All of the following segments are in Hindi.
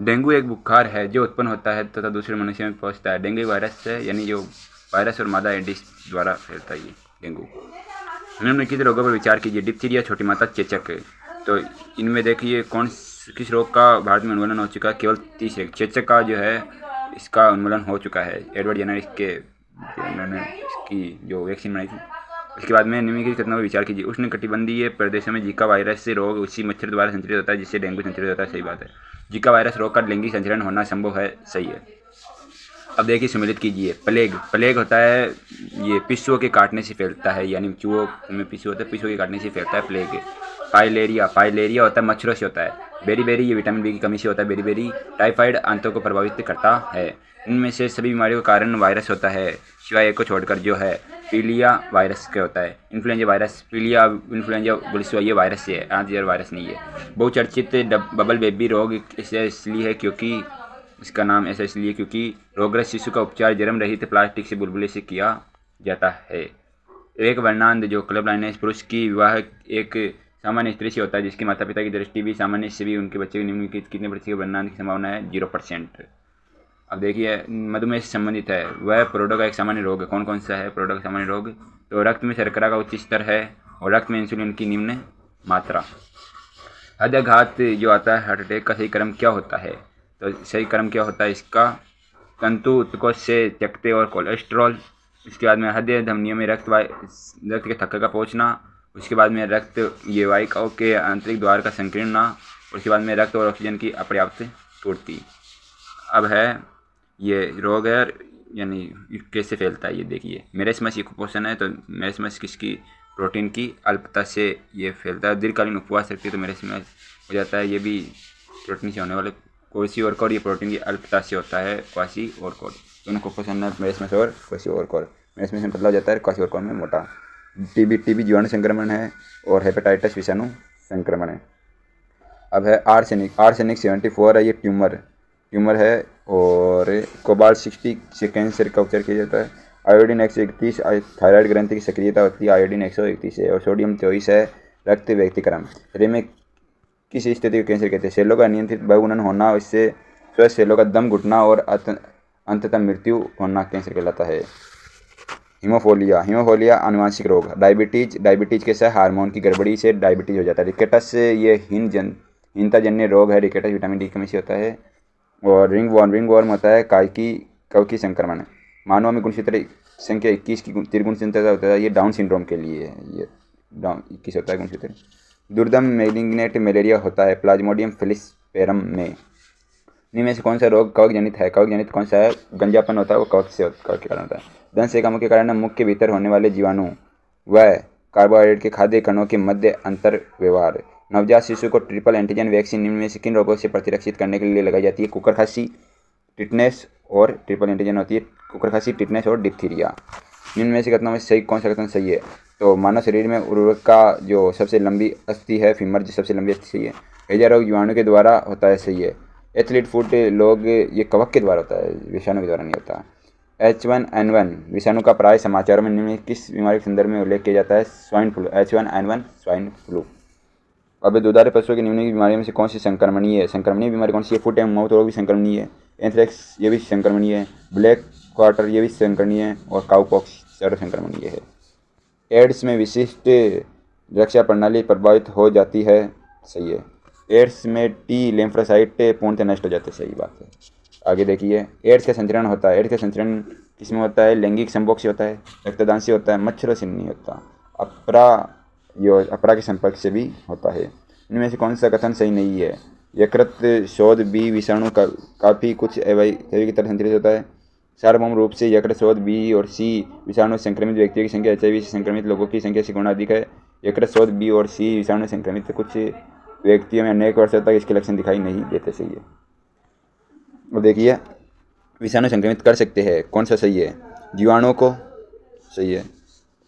डेंगू एक बुखार है जो उत्पन्न होता है तथा दूसरे मनुष्य में पहुंचता है। डेंगू वायरस से यानी जो वायरस और मादा एडिस द्वारा फैलता है ये डेंगू। निम्नलिखित रोगों पर विचार कीजिए। डिप्थीरिया, छोटी माता, चेचक। तो इनमें देखिए किस रोग का भारत में उन्मूलन हो चुका है? केवल 30 है। चेचक का जो है इसका उन्मूलन हो चुका है। एडवर्ड जेनर उन्होंने इसकी जो वैक्सीन बनाई थी। उसके बाद में निम्नलिखित कथनों पर विचार कीजिए। उष्णकटिबंधीय प्रदेशों में जीका वायरस से रोग उसी मच्छर द्वारा संचरित होता है जिससे डेंगू संचरित होता है। सही बात है। जीका वायरस रोग का लैंगिक संचरण होना संभव है। सही है। अब देखिए सम्मिलित कीजिए। प्लेग होता है ये पिस्सुओं के काटने से फैलता है, यानी चूहों में पिस्सू होता है, पिस्सुओं के काटने से फैलता है प्लेग। पाइलेरिया होता है मच्छरों से होता है। बेरीबेरी ये विटामिन बी की कमी से होता है। बेरीबेरी टाइफाइड आंतों को प्रभावित करता है। इनमें से सभी बीमारियों का कारण वायरस होता है सिवाय एक को छोड़कर जो है पीलिया वायरस के होता है। इन्फ्लुएंजा वायरस, पीलिया इन्फ्लुएंजा बुलसुआ ये वायरस से है, आंतजर वायरस नहीं है। बहुचर्चित बबल बेबी रोग इसलिए है क्योंकि इसका नाम ऐसा इसलिए क्योंकि रोगग्रस्त शिशु का उपचार जर्म रहित प्लास्टिक से बुलबुले से किया जाता है। एक वर्णांध जो क्लब लाइन है, पुरुष की विवाह एक सामान्य स्त्री से होता है जिसके माता पिता की दृष्टि भी सामान्य से भी उनके बच्चे के निम्नलिखित कितने प्रतिशत वर्णांध की संभावना है? 0%। अब देखिए मधुमेह से संबंधित है। वह प्रोडो का एक सामान्य रोग है। कौन कौन सा है प्रोडो का सामान्य रोग? तो रक्त में शर्करा का उच्च स्तर है और रक्त में इंसुलिन की निम्न मात्रा। हृदयाघात जो आता है, हार्ट अटैक का सही क्रम क्या होता है? तो सही क्रम क्या होता है इसका? तंतु उत्कोच से चकते और कोलेस्ट्रॉल। इसके बाद में हृदय धमनियों में रक्त के थक्के का पहुँचना। उसके बाद में रक्त ये वाहिकाओं के आंतरिक द्वार का संकीर्ण। उसके बाद में रक्त और ऑक्सीजन की अपर्याप्त पूर्ति। अब है ये रोग है यानी कैसे फैलता है ये देखिए। मेरेस्मस ये कुपोषण है, तो मेरेस्मस किसकी? प्रोटीन की अल्पता से ये फैलता है। दीर्घकालीन उपवास रखती है तो मेरेस्मस हो जाता है। ये भी प्रोटीन से होने वाले क्वासी और कोर, ये प्रोटीन की अल्पता से होता है क्वासी और कोर। दोनों कुपोषण है मेरेस्मस और क्वासी और कोर। मेरेस्मस में पतला हो जाता है, क्वासी और कोर में मोटा। टीबी जीवाणु संक्रमण है और हेपेटाइटिस विषाणु संक्रमण है। अब है आर्सेनिक 74 है, ये ट्यूमर है। और कोबाल्ट 60 से कैंसर का उपचार किया जाता है। आयोडीन 131 थायराइड ग्रंथि की सक्रियता होती है, आयोडीन 131 है। और सोडियम 24 है रक्त व्यक्तिक्रम। शरीर में किस स्थिति को कैंसर कहते हैं? सेलों का अनियंत्रित बहुगुणन होना, इससे स्वस्थ सेलों का दम घुटना और अंततः मृत्यु होना कैंसर कहलाता है। हीमोफोलिया आनुवांशिक रोग। डायबिटीज के साथ हार्मोन की गड़बड़ी से डायबिटीज हो जाता है। रिकेटस ये हीनताजन्य रोग है। रिकेटस विटामिन डी की कमी से होता है। और रिंगवर्म होता है कवकी संक्रमण। मानव में गुणसूत्र संख्या 21 की त्रिगुण संतुलन होता है, ये डाउन सिंड्रोम के लिए है। ये डाउन 21 होता है गुणसूत्र। दुर्दम मैलिग्नेंट मलेरिया होता है प्लाज्मोडियम फेलिस्पेरम में। इनमें से कौन सा रोग कवक जनित है? कवक जनित कौन सा है? गंजापन होता है, वो कवक के कारण होता है। दंत से मुख्य कारण मुख के भीतर होने वाले जीवाणु व कार्बोहाइड्रेट के खाद्य कणों के मध्य अंतर व्यवहार। नवजात शिशु को ट्रिपल एंटीजन वैक्सीन निम्न में से किन रोगों से प्रतिरक्षित करने के लिए लगाई जाती है? कुकर खांसी, टिटनेस और ट्रिपल एंटीजन होती है कुकर खांसी, टिटनेस और डिप्थीरिया। निम्न में से कथनों में सही कौन सा कथन सही है? तो मानव शरीर में उर्वरक का जो सबसे लंबी अस्थि है फीमर, जो सबसे लंबी अस्थि सही है। हैजा रोग जीवाणु के द्वारा होता है, सही है। एथलीट फुट लोग ये कवक के द्वारा होता है, विषाणु के द्वारा नहीं होता। H1N1 विषाणु का प्राय समाचारों में निम्न किस बीमारी के संदर्भ में उल्लेख किया जाता है? Swine flu. H1N1 swine flu. अब दुधारू पशुओं की निम्नलिखित बीमारियों में से कौन सी संक्रमणीय बीमारी कौन सी है? फुट एंड माउथ रोग भी संक्रमणीय है। एंथ्रेक्स ये भी संक्रमणीय है। ब्लैक क्वार्टर ये भी संक्रमणीय है। और काउपॉक्स सर्व संक्रमणीय है। एड्स में विशिष्ट रक्षा प्रणाली प्रभावित हो जाती है, सही है। एड्स में टी लिम्फोसाइट पूर्णतः नष्ट हो जाते हैं, सही बात है। आगे देखिए एड्स का संचरण होता है। एड्स का संचरण किसमें होता है? लैंगिक संभोग से होता है, रक्तदान से होता है, मच्छरों से नहीं होता। अपरा के संपर्क से भी होता है। इनमें से कौन सा कथन सही नहीं है? यकृत शोध बी विषाणु का काफ़ी कुछ एवं की तरह संचरित होता है। सार्वभौम रूप से यकृत शोध बी और सी विषाणु संक्रमित व्यक्तियों की संख्या HIV से संक्रमित लोगों की संख्या से गुना अधिक है। यकृत शोध बी और सी विषाणु संक्रमित कुछ व्यक्तियों में अनेक वर्षों तक इसके लक्षण दिखाई नहीं देते, सही है। और देखिए विषाणु संक्रमित कर सकते हैं, कौन सा सही है? जीवाणुओं को, सही है।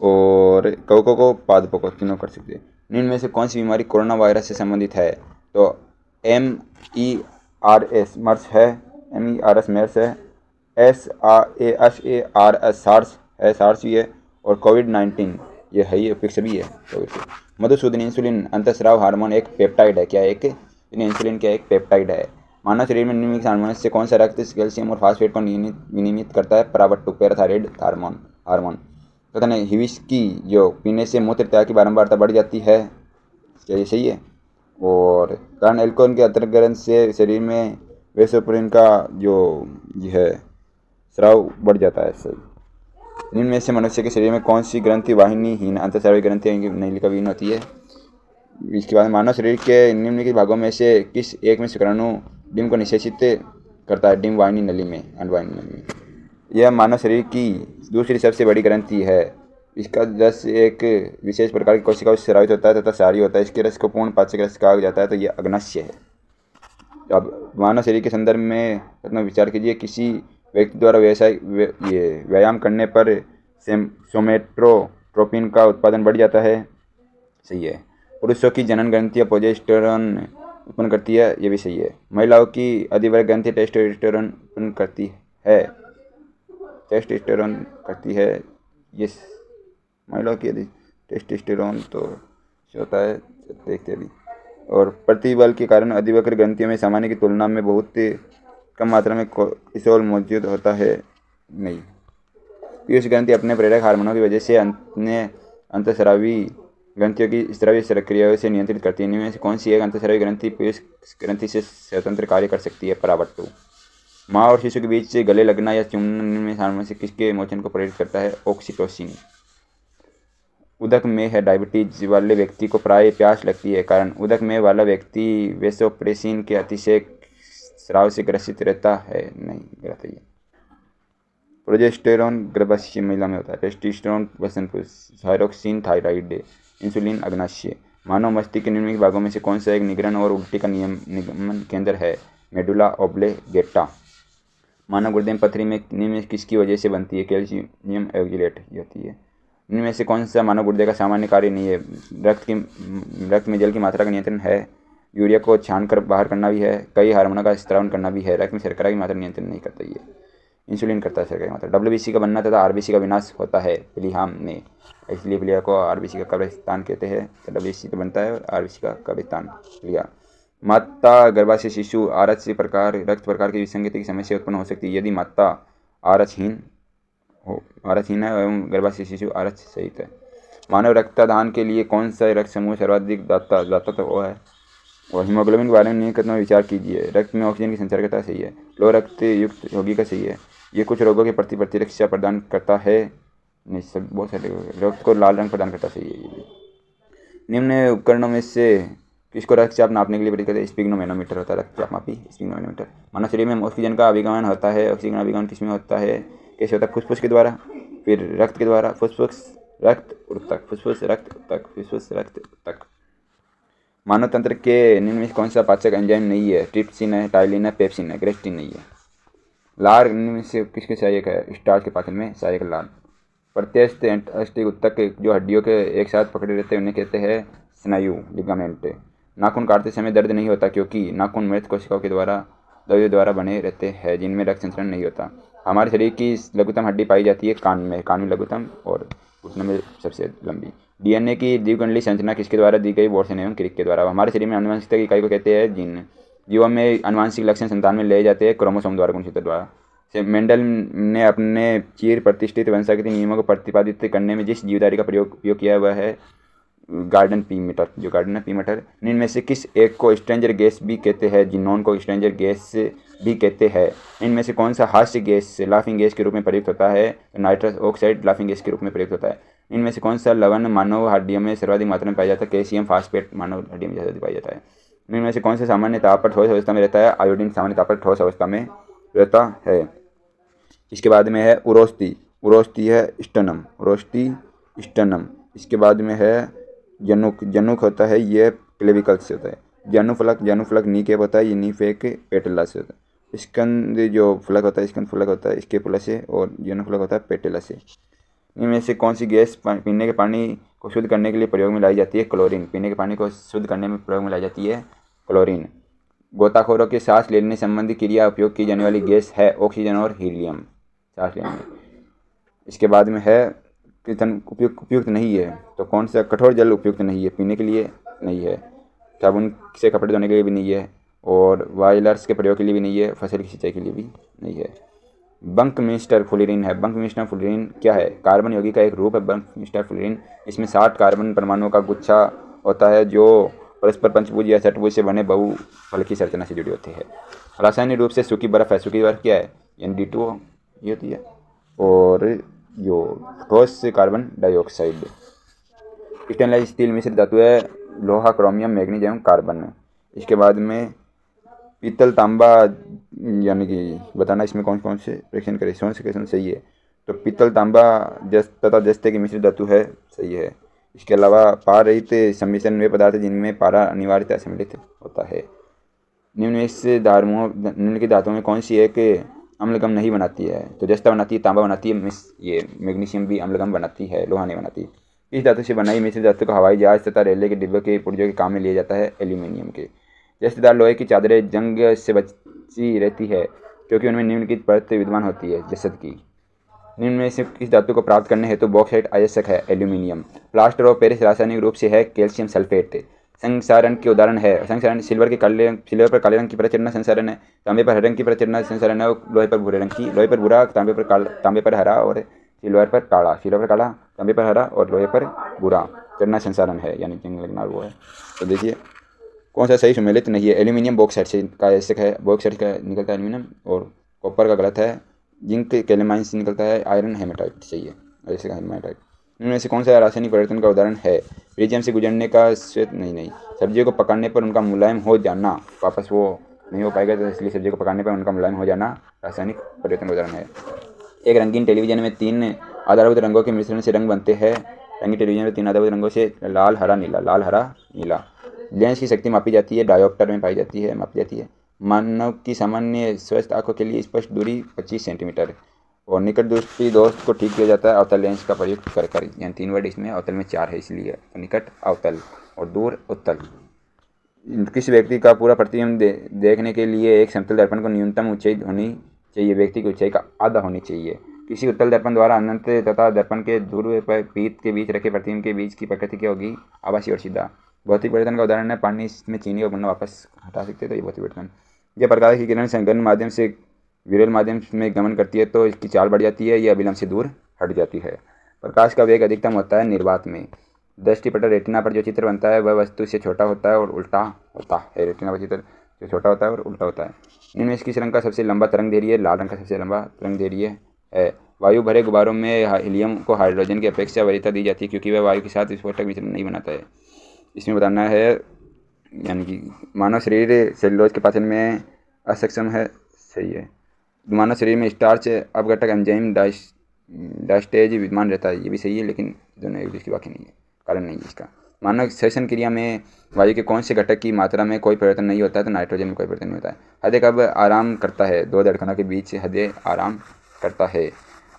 और कवकों को, पादपों को, तीनों कर सकते हैं। इनमें में से कौन सी बीमारी कोरोना वायरस से संबंधित है? तो MERS मर्स है, MERS मेर्स है। SARS सार्स है, सार्स भी है। और कोविड-19 ये है, ये फिक्स भी है कोविड से। मधुसूदन इंसुलिन अंतःस्राव हार्मोन एक पेप्टाइड है, क्या है? इंसुलिन क्या एक पेप्टाइड है। मानव शरीर में निम्नलिखित हार्मोन से कौन सा रक्त कैल्शियम और फास्फेट को विनियमित करता है? पराबट्टू पैराथायरॉइड हार्मोन। पता नहीं हिबिस्की जो पीने से मूत्र त्याग की बारंबारता बढ़ जाती है, क्या ये सही है? और कारण एल्कोहल के अंतर्ग्रहण से शरीर में वेसोप्रिन का जो है स्राव बढ़ जाता है, सही। निम्न में से मनुष्य के शरीर में कौन सी ग्रंथि वाहिनीहीन अंतःस्रावी ग्रंथि नलिकाविहीन होती है? इसके बाद मानव शरीर के निम्नलिखित भागों में से किस एक में शुक्राणु डिम को निषेचित करता है? डिम वाहिनी नली में, अंडवाहिनी नली में। यह मानव शरीर की दूसरी सबसे बड़ी ग्रंथि है। इसका रस एक विशेष प्रकार की कोशिकाओं से स्रावित होता है तथा सारी होता है। इसके रस को पूर्ण पाचक रस कहा जाता है, तो यह अग्नाशय है। अब मानव शरीर के संदर्भ में अपना विचार कीजिए। किसी व्यक्ति द्वारा व्यायाम करने पर सोमेटोट्रोपिन का उत्पादन बढ़ जाता है, सही है। पुरुषों की जनन ग्रंथियाँ प्रोजेस्टेरोन उत्पन्न करती है, ये भी सही है। महिलाओं की अधिवर्ग ग्रंथि टेस्टोस्टेरोन उत्पन्न करती है, ये महिलाओं की टेस्टोस्टेरोन तो होता है, देखते अभी। और प्रतिबल के कारण अधिवक्र ग्रंथियों में सामान्य की तुलना में बहुत कम मात्रा में कोर्टिसोल मौजूद होता है, नहीं। पीयूष ग्रंथि अपने प्रेरक हार्मोनों की वजह से अन्य अंतःस्रावी ग्रंथियों की स्रावी प्रक्रियाओं से नियंत्रित करती है। इनमें से कौन सी एक अंतःस्रावी ग्रंथि पीयूष ग्रंथि से स्वतंत्र कार्य कर सकती है? पराबट्टू। माँ और शिशु के बीच गले लगना या चुम्बन में हार्मोन से किसके मोचन को प्रेरित करता है? ऑक्सीटोसिन। उदक में है डायबिटीज वाले व्यक्ति को प्राय प्यास लगती है, कारण उदक में वाला व्यक्ति वेसोप्रेसिन के अतिशय स्राव से ग्रसित रहता है, नहीं, गलत है ये। प्रोजेस्टेरोन गर्भाशय महिला में होता है, टेस्टोस्टेरोन वसन पुरुष, थायरोक्सिन थायराइड, इंसुलिन अग्नाशय। मानव मस्तिष्क के निम्नलिखित भागों में से कौन सा एक निगरण और उल्टी का निगमन केंद्र है? मेडुला ऑब्लेगेटा। मानव गुर्दे में पथरी में निम्न किसकी वजह से बनती है? कैल्शियम ऑक्जेलेट होती है। इनमें से कौन सा मानव गुर्दे का सामान्य कार्य नहीं है? रक्त में जल की मात्रा का नियंत्रण है, यूरिया को छानकर बाहर करना भी है, कई हार्मोनों का स्त्रावन करना भी है, रक्त में शर्करा की मात्रा नियंत्रण नहीं करता, ये इंसुलिन करता है शर्करा की मात्रा। WBC का बनना तथा RBC का विनाश होता है प्लीहाम में, इसलिए प्लीहा को RBC का कब्रिस्तान कहते हैं। WBC का बनता है और RBC का कब्रिस्तान प्लीहा। माता गर्भाशय शिशु आरच प्रकार रक्त प्रकार की विसंगति की समस्या उत्पन्न हो सकती है यदि माता आरचहीन है एवं गर्भाशय शिशु आरच सहित है। मानव रक्तदान के लिए कौन सा रक्त समूह सर्वाधिक दाता तो वो है? और हीमोग्लोबिन के बारे में निकट में विचार कीजिए। रक्त में ऑक्सीजन की संचार करता सही है। लो रक्त युक्त रोगी का सही है। ये कुछ रोगों के प्रति प्रतिरक्षा प्रदान करता है, नहीं, सब बहुत सारे रक्त को लाल रंग प्रदान करता सही है। ये निम्न उपकरणों में से किसको रक्तचाप नापने के लिए प्रयोग करते हैं? स्पिग्नोमेनोमीटर होता है रक्तचाप मापी, स्पिग्नोमेनोमीटर। मानव शरीर में ऑक्सीजन का अभिगमन होता है, ऑक्सीजन का अभिगमन किसमें होता है, कैसे होता है? फुसफुस के द्वारा, फिर रक्त के द्वारा, फुसफुस रक्त उत्तक, फुसफुस रक्त उत्तक, फुसफुस रक्त उत्तक। मानव तंत्र के निम्न में कौन सा पाचक एंजाइम नहीं है? ट्रिप्सिन है, टाइलिन है, पेप्सिन है, ग्रेस्टिन नहीं है। लार निम्न में से किसके सहायक है? स्टार्च के पाचन में सहायक लार। प्रत्यस्थ अस्टिक उत्तक जो हड्डियों के एक साथ पकड़े रहते हैं उन्हें कहते हैं स्नायु, लिगामेंट। नाखून काटते समय दर्द नहीं होता क्योंकि नाखून मृत कोशिकाओं के द्वारा बने रहते हैं जिनमें रक्त संचरण नहीं होता। हमारे शरीर की लघुतम हड्डी पाई जाती है कान में लघुतम और घुटने में सबसे लंबी। DNA की द्विकुंडली संरचना किसके द्वारा दी गई? वॉटसन एवं क्रिक के द्वारा। हमारे शरीर में आनुवंशिकता की इकाई को कहते हैं जीन। जीवों में आनुवंशिक लक्षण संतान में ले जाते हैं क्रोमोसोम द्वारा, गुणसूत्र द्वारा। मेंडल ने अपने चिर प्रतिष्ठित वंशागति नियमों को प्रतिपादित करने में जिस जीवधारी का उपयोग किया वह है गार्डन पीमीटर, जो गार्डन है पीमीटर। इनमें से किस एक को स्ट्रेंजर गैस भी कहते हैं? जिनोन को स्ट्रेंजर गैस भी कहते हैं। इनमें से कौन सा हास्य गैस लाफिंग गैस के रूप में प्रयुक्त होता है? नाइट्रस ऑक्साइड लाफिंग गैस के रूप में प्रयुक्त होता है। इनमें से कौन सा लवण मानव हड्डियों में सर्वाधिक मात्रा में पाया जाता है? कैल्शियम फास्फेट मानव हड्डियों में ज़्यादा पाया जाता है। इनमें से कौन सा सामान्य ताप पर ठोस अवस्था में रहता है? आयोडीन सामान्य ताप पर ठोस अवस्था में रहता है। इसके बाद में है उरोस्ती है स्टनम, इसके बाद में है जनुक होता है, ये क्लेविकल से होता है। जनुफलक नी के होता है, ये नी फेक पेटेला से होता है। स्कंद जो फलक होता है, स्कंद फलक होता है स्केपुला से, और जनुफलक होता है पेटेला से। इनमें से कौन सी गैस पीने के पानी को शुद्ध करने के लिए प्रयोग में लाई जाती है? क्लोरीन। पीने के पानी को शुद्ध करने में प्रयोग में लाई जाती है क्लोरीन। गोताखोरों के सांस लेने संबंधी क्रिया उपयोग की जाने वाली गैस है ऑक्सीजन और हीलियम, सांस लेने में। इसके बाद में है उपयुक्त नहीं है, तो कौन सा? कठोर जल उपयुक्त नहीं है, पीने के लिए नहीं है, साबुन से कपड़े धोने के लिए भी नहीं है, और वायलर्स के प्रयोग के लिए भी नहीं है, फसल की सिंचाई के लिए भी नहीं है। बंकमिस्टर फुलेरिन है। बंकमिस्टर फुलेरिन क्या है? कार्बन यौगिक का एक रूप है बंकमिस्टर फुलेरिन। इसमें 60 कार्बन परमाणुओं का गुच्छा होता है जो परस्पर पंचभुज या षटभुज से बने बहुफल की संरचना से जुड़े होते हैं। रासायनिक रूप से सूखी बर्फ है। सूखी बर्फ क्या है? N2O ये होती है। और जो ठोस कार्बन डाइऑक्साइड। स्टेनलेस स्टील मिश्र धातु है लोहा, क्रोमियम, मैग्नीज एवं कार्बन। इसके बाद में पीतल, तांबा, यानी कि बताना इसमें कौन कौन से रिएक्शन करे। कौन से रिएक्शन सही है? तो पीतल, तांबा तथा जस्ते की मिश्र धातु है, सही है। इसके अलावा पार रहित सम्मिश्रण वे पदार्थ जिनमें पारा अनिवार्यतः सम्मिलित होता है। निम्नलिखित धातुओं में कौन सी एक अम्लगम नहीं बनाती है? तो जस्ता बनाती है, तांबा बनाती है, ये मैग्नीशियम भी अम्लगम बनाती है, लोहा नहीं बनाती। इस धातु से बनाई मिश्र धातु को हवाई जहाज तथा रेलवे के डिब्बे के पुर्जों के काम में लिया जाता है, एल्यूमिनियम के। जस्तेदार लोहे की चादरें जंग से बची रहती है क्योंकि उनमें निम्नलिखित परत विद्यमान होती है जसत की। निम्न में से किस धातु को प्राप्त करने हेतु बॉक्साइट आवश्यक है? एल्यूमिनियम। प्लास्टर ऑफ पेरिस रासायनिक रूप से है कैल्शियम सल्फेट। संसारण के उदाहरण है संसारण सिल्वर पर काले रंग की परत चढ़ना संसारण है, तांबे पर हरे रंग की परत चढ़ना संसारण है, और लोहे पर भूरे रंग की, लोहे पर भूरा, तांबे पर हरा और सिल्वर पर काला, तांबे पर हरा और लोहे पर भूरा चढ़ना संसारण है, यानी जंग लगना वो है। तो देखिए कौन सा सही सम्मिलित नहीं है? एल्यूमिनियम बॉक्साइट से का आवश्यक है, बॉक्साइट का निकलता है एल्यूमिनियम, और कॉपर का गलत है, जिंक कैलेमाइन से निकलता है, आयरन हेमेटाइट चाहिए, ऐसे हेमेटाइट। इनमें से कौन सा रासायनिक परिवर्तन का उदाहरण है? फ्रीजियम से गुजरने का श्वेत नहीं। सब्जियों को पकाने पर उनका मुलायम हो जाना, वापस वो नहीं हो पाएगा, तो इसलिए सब्जियों को पकाने पर उनका मुलायम हो जाना रासायनिक परिवर्तन का उदाहरण है। एक रंगीन टेलीविजन में 3 आधारभूत रंगों के मिश्रण से रंग बनते हैं। रंगीन टेलीविजन में 3 आधारभूत रंगों से लाल, हरा, नीला। लेंस की शक्ति मापी जाती है, डायोप्टर में मापी जाती है। मानव की सामान्य स्वस्थ आंखों के लिए स्पष्ट दूरी 25 सेंटीमीटर, और निकट दृष्टि दोष को ठीक किया जाता है अवतल लेंस का प्रयोग कर। यानी 3 वर्ड इसमें, अवतल में 4 है इसलिए। तो निकट अवतल और दूर उत्तल। किसी व्यक्ति का पूरा प्रतिबिंब देखने के लिए एक समतल दर्पण को न्यूनतम ऊंचाई होनी चाहिए, व्यक्ति की ऊंचाई का आधा होनी चाहिए। किसी उत्तल दर्पण द्वारा अनंत तथा दर्पण के ध्रुव पर पीत के बीच रखे प्रतिबिंब के बीच की प्रकृति क्या होगी? आभासी और सीधा। भौतिक परिवर्तन का उदाहरण है पानी में चीनी और बनना वापस हटा सकते हैं, तो ये भौतिक परिवर्तन। जब प्रकाश की किरण संघन माध्यम से विरल माध्यम में गमन करती है तो इसकी चाल बढ़ जाती है, यह अभिलंब से दूर हट जाती है। प्रकाश का वेग अधिकतम होता है निर्वात में। दृष्टिपटल रेटिना पर जो चित्र बनता है वह वस्तु से छोटा होता है और उल्टा होता है। रेटिना पर चित्र जो छोटा होता है और उल्टा होता है। इनमें इसकी रंग का सबसे लंबा तरंग दैर्घ्य लाल रंग का सबसे लंबा तरंग दैर्घ्य है। वायु भरे गुब्बारों में हीलियम को हाइड्रोजन की अपेक्षा वरीयता दी जाती है क्योंकि वह वायु के साथ विस्फोटक मिश्रण नहीं बनाता है। इसमें बताना है, यानी कि मानव शरीर सेलुलोज के पाचन में असक्षम है, सही है। मानव शरीर में स्टार्च अपघटक एंजाइम डायस्टेज विद्यमान रहता है, ये भी सही है, लेकिन दोनों एक दूसरे की वाक्य नहीं है, कारण नहीं है इसका। मानव श्वसन क्रिया में वायु के कौन से घटक की मात्रा में कोई परिवर्तन नहीं होता है? तो नाइट्रोजन में कोई परिवर्तन नहीं होता है। हृदय कब आराम करता है? 2 धड़कनों के बीच हृदय आराम करता है।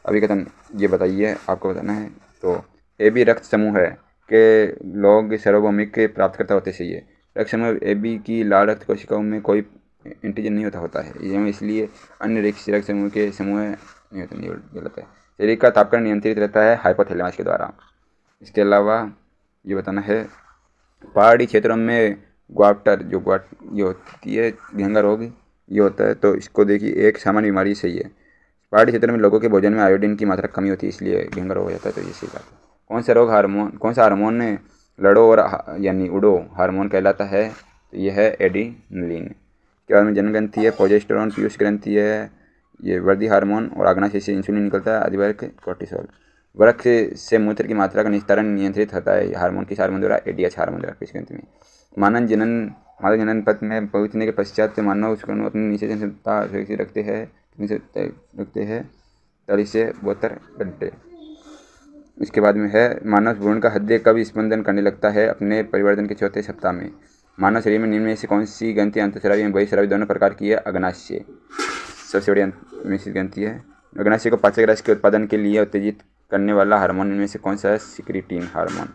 अभी कथन ये बताइए, आपको बताना है। तो ए बी रक्त समूह है के लोग सार्वभौमिक के प्राप्तकर्ता होते, सही है। रक्त समूह ए बी की लाल रक्त कोशिकाओं में कोई एंटीजन नहीं होता है, इसलिए अन्य रक्त समूह के समूह नहीं होते, नहीं, गलत है। शरीर का तापमान नियंत्रित रहता है हाइपोथैलेमस के द्वारा। इसके अलावा ये बताना है, पहाड़ी क्षेत्रों में ग्वाटर ये होती है, घेंगा रोग ये होता है, तो इसको देखिए एक सामान्य बीमारी, सही है। पहाड़ी क्षेत्र में लोगों के भोजन में आयोडीन की मात्रा कमी होती है, इसलिए घेंगा रोग हो जाता है, तो ये सही बात है। कौन सा हार्मोन लड़ो और यानी उड़ो हार्मोन कहलाता है? तो यह है एड्रेनलिन। इसके बाद में जनग्रंथि है, प्रोजेस्टेरोन, पीयूष ग्रंथि है, ये वर्दी हार्मोन, और आग्नाशय से इंसुलिन निकलता है, आदिवर्ग कोर्टिसोल। वृक्क से मूत्र की मात्रा का निस्तारण नियंत्रित होता है हार्मोन किस हार्मोन द्वारा? एडीएच हार्मोन द्वारा पीयूष ग्रंथि में। मानव जनन पथ में पहुंचने के पश्चात मानव उपकरण अपनी नीचे क्षमता सुरक्षित रखते हैं 40 से 72 घंटे। इसके बाद में है, मानव भ्रूण का हृदय कब स्पंदन करने लगता है? अपने परिवर्तन के 4थे सप्ताह में। मानव शरीर में निम्न में से कौन सी ग्रंथि अंतःस्रावी एवं बहिःस्रावी दोनों प्रकार की है? अग्नाशय सबसे बड़ी मिश्रित ग्रंथि है। अग्नाशय को पाचक रस के उत्पादन के लिए उत्तेजित करने वाला हार्मोन इनमें से कौन सा है? Secretin hormone.